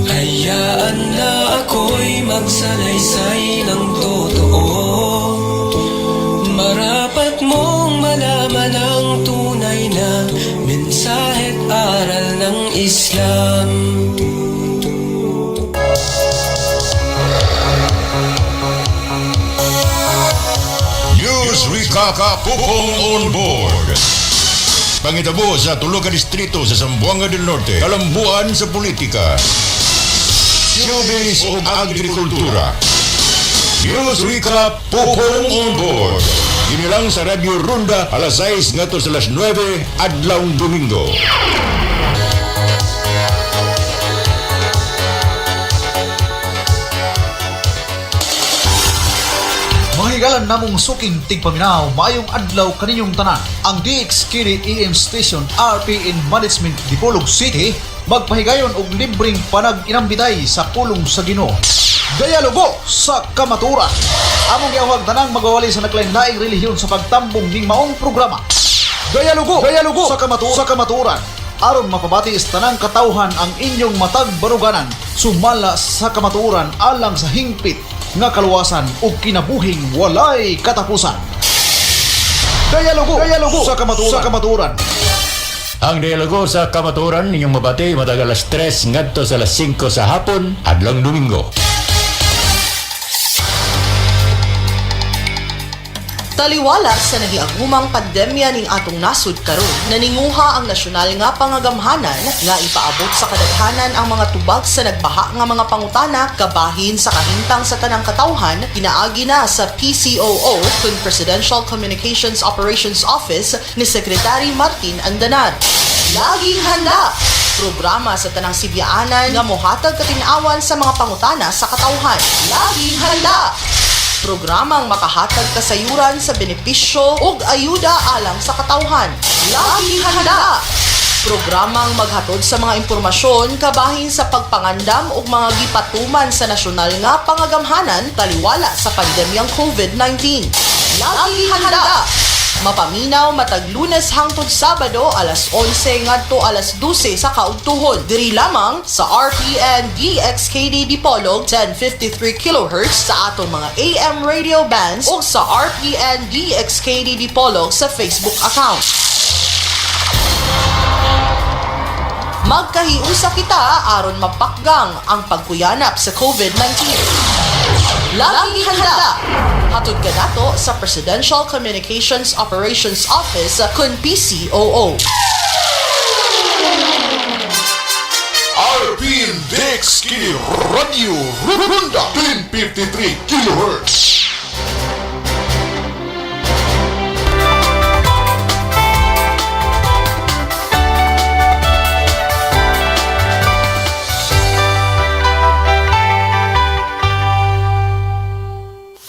hayaan na ako'y magsalaysay ng totoo. Marapat mong malaman ang tunay na mensahe't aral ng Islam. News Recap Pupong on board. Pangitabo sa tulo ka distrito sa Zamboanga del Norte, kalambuan sa politika, showbiz o agrikultura. News Recap Pupong on board. Inilang sa Radio Ronda alas 6 ngadto sa alas 9 adlaw Domingo. Mahigalan namong suking tigpaminaw, maayong adlaw kaninyong tanan. Ang DXKD AM Station RPN Management Dipolog City magpahigayon og libreng panag-inambitay sa pulong sa Ginoo. Dialogo sa kamaturan. Among giawag tanang magawali sa naglain-laing relihiyon sa pagtambong ning maong programa. Dialogo sa kamaturan. Aron mapabati is tanang katawhan ang inyong matag baruganan sumala sa kamaturan alang sa hingpit nga kaluwasan ug kinabuhing walay katapusan. Dialogo sa kamaturan. Ang dialogo sa kamaturan ninyong mabati matag alas 3 ngadto sa alas 5 sa hapon adlaw Domingo. Taliwala sa nagiagumang pandemya ning atong nasud karon, naninguha ang nasyonal nga pangagamhanan nga ipaabot sa kadaghanan ang mga tubag sa nagbaha nga mga pangutana kabahin sa kahimtang sa tanang katawhan pinaagi na sa PCOO kun Presidential Communications Operations Office ni Secretary Martin Andanar. Laging handa! Programa sa tanang sibyaanan nga mohatag katinawan sa mga pangutana sa katawhan. Laging handa! Programang makahatag kasayuran sa benepisyo ug ayuda alang sa katawhan. Laging handa! Programang maghatod sa mga impormasyon kabahin sa pagpangandam ug mga gipatuman sa nasyonal nga pangagamhanan taliwala sa pandemyang COVID-19. Laging handa! Mapaminaw matag Lunes hangtod Sabado alas 11 ngadto alas 12 sa kaugtuhon. Diri lamang sa RPN DXKD Dipolog 1053 kHz sa atong mga AM radio bands o sa RPN DXKD Dipolog sa Facebook account. Magkahiusa kita aron mapakgang ang pagkuyanap sa COVID-19. Laging handa! Hatod ka nato sa Presidential Communications Operations Office kun PCOO. RPN DXKD Radio Ronda 1053 kHz.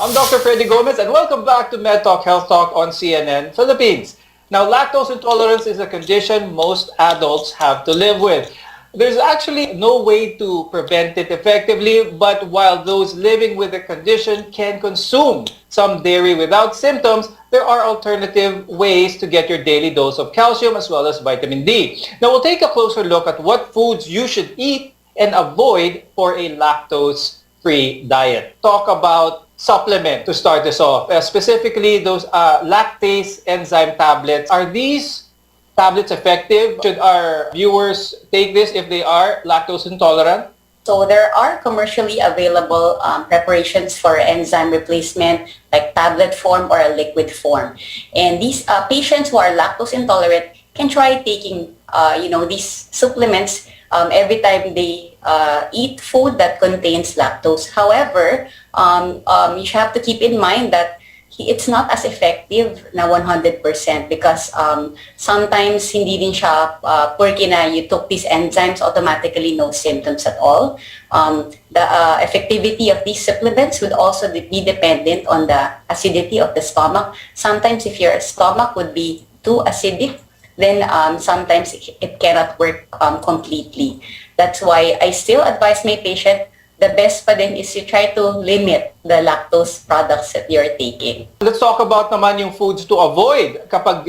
I'm Dr. Freddy Gomez and welcome back to Medtalk Health Talk on CNN Philippines. Now, lactose intolerance is a condition most adults have to live with. There's actually no way to prevent it effectively, but while those living with the condition can consume some dairy without symptoms, there are alternative ways to get your daily dose of calcium as well as vitamin D. Now, we'll take a closer look at what foods you should eat and avoid for a lactose-free diet. Talk about supplement to start this off, specifically those lactase enzyme tablets. Are these tablets effective? Should our viewers take this if they are lactose intolerant? So there are commercially available preparations for enzyme replacement, like tablet form or a liquid form. And these patients who are lactose intolerant can try taking, these supplements every time they eat food that contains lactose. However, you have to keep in mind that it's not as effective na 100% because sometimes hindi din siya porque na you took these enzymes automatically no symptoms at all. The effectivity of these supplements would also be dependent on the acidity of the stomach. Sometimes if your stomach would be too acidic, then sometimes it cannot work completely. That's why I still advise my patient, the best pa din is you try to limit the lactose products that you're taking. Let's talk about naman yung foods to avoid kapag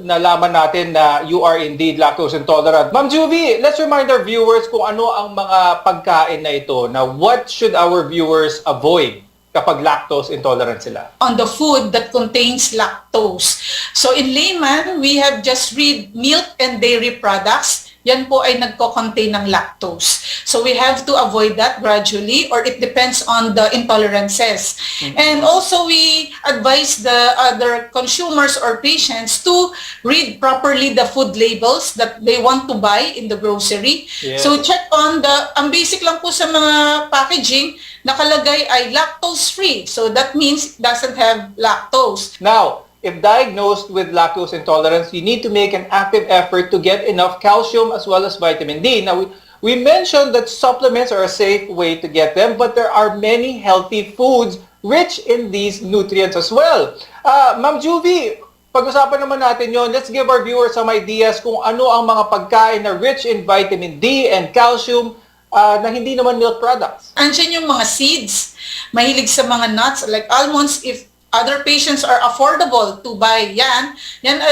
nalaman natin na you are indeed lactose intolerant. Ma'am Juvie, let's remind our viewers kung ano ang mga pagkain na ito. Now, what should our viewers avoid? kapag lactose intolerant sila? On the food that contains lactose. So in layman, we have just read milk and dairy products. Yan po ay nagko-contain ng lactose. So we have to avoid that gradually, or it depends on the intolerances. And also we advise the other consumers or patients to read properly the food labels that they want to buy in the grocery. Yes. So check on ang basic lang po sa mga packaging, nakalagay ay lactose-free. So that means it doesn't have lactose. Now, if diagnosed with lactose intolerance, you need to make an active effort to get enough calcium as well as vitamin D. Now, we mentioned that supplements are a safe way to get them, but there are many healthy foods rich in these nutrients as well. Ma'am Juvie, pag-usapan naman natin yon. Let's give our viewers some ideas kung ano ang mga pagkain na rich in vitamin D and calcium na hindi naman milk products. Andiyan yung mga seeds. Mahilig sa mga nuts like almonds. If other patients are affordable to buy yan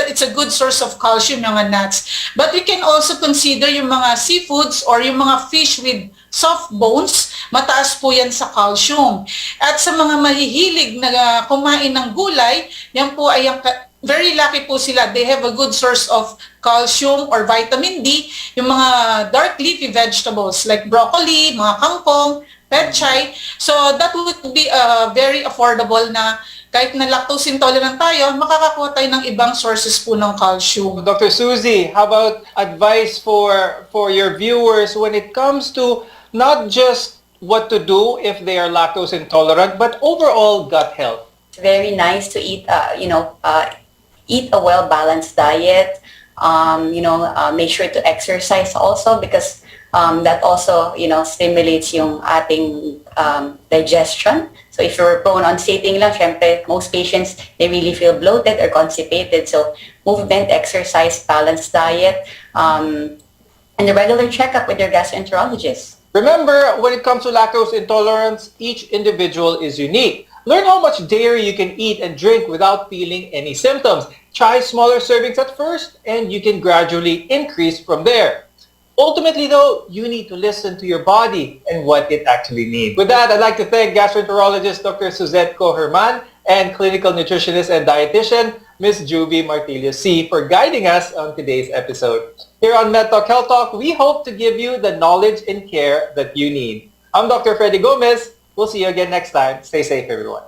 it's a good source of calcium, yung mga nuts. But we can also consider yung mga seafoods or yung mga fish with soft bones, mataas po yan sa calcium. At sa mga mahihilig na kumain ng gulay, yan po ay very lucky po sila. They have a good source of calcium or vitamin D, yung mga dark leafy vegetables like broccoli, mga kangkong, petchay. So that would be very affordable na kahit na lactose intolerant tayo, makakakuha tayo ng ibang sources po ng calcium. Dr. Suzy, how about advice for your viewers when it comes to not just what to do if they are lactose intolerant, but overall gut health? It's very nice to eat, eat a well-balanced diet. Make sure to exercise also because that also, stimulates yung ating digestion. So if you're prone on sitting lang, syempre, most patients, they really feel bloated or constipated. So movement, exercise, balanced diet, and a regular checkup with your gastroenterologist. Remember, when it comes to lactose intolerance, each individual is unique. Learn how much dairy you can eat and drink without feeling any symptoms. Try smaller servings at first, and you can gradually increase from there. Ultimately, though, you need to listen to your body and what it actually needs. With that, I'd like to thank gastroenterologist Dr. Suzette Coherman and clinical nutritionist and dietitian Ms. Juvie Martillo-C for guiding us on today's episode. Here on Medtalk Health Talk, we hope to give you the knowledge and care that you need. I'm Dr. Freddy Gomez. We'll see you again next time. Stay safe, everyone.